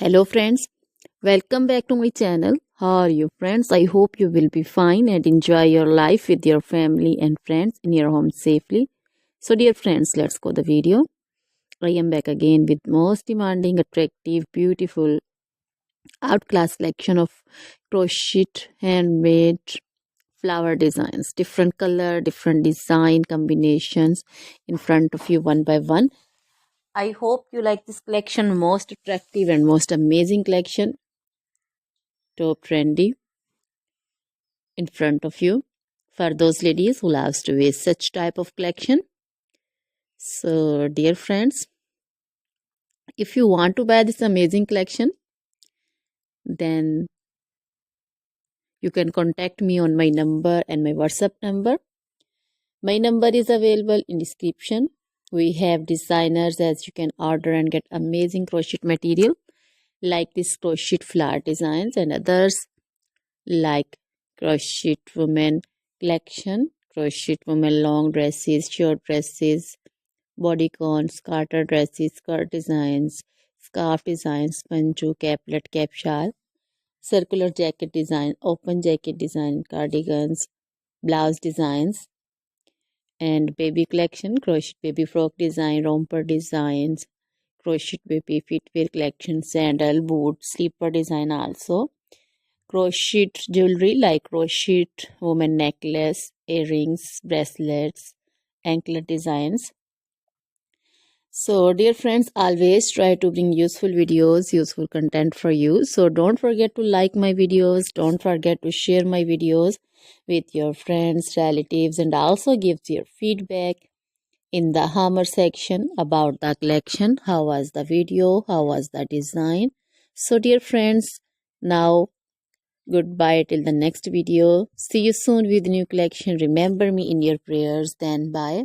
Hello friends, welcome back to my channel. How are you friends? I hope you will be fine and enjoy your life with your family and friends in your home safely. So dear friends, let's go the video. I am back again with most demanding, attractive, beautiful, outclass collection of crochet handmade flower designs. Different color, different design combinations in front of you one by one. I hope you like this collection, most attractive and most amazing collection. Top trendy in front of you for those ladies who loves to wear such type of collection. So dear friends, if you want to buy this amazing collection, then you can contact me on my number and my WhatsApp number. My number is available in description. We have designers as you can order and get amazing crochet material like this crochet flower designs and others like crochet women collection, crochet women long dresses, short dresses, bodycons, garter dresses, skirt designs, scarf designs, panju, caplet, cap shawl, circular jacket design, open jacket design, cardigans, blouse designs, and baby collection, crochet baby frock design, romper designs, crochet baby footwear collection, sandal, boot, slipper design also. Crochet jewelry like crochet woman necklace, earrings, bracelets, anklet designs. So dear friends, always try to bring useful videos, useful content for you. So don't forget to like my videos, don't forget to share my videos with your friends, relatives, and also give your feedback in the hammer section about the collection. How was the video? How was the design? So dear friends, now goodbye till the next video. See you soon with new collection. Remember me in your prayers. Then bye.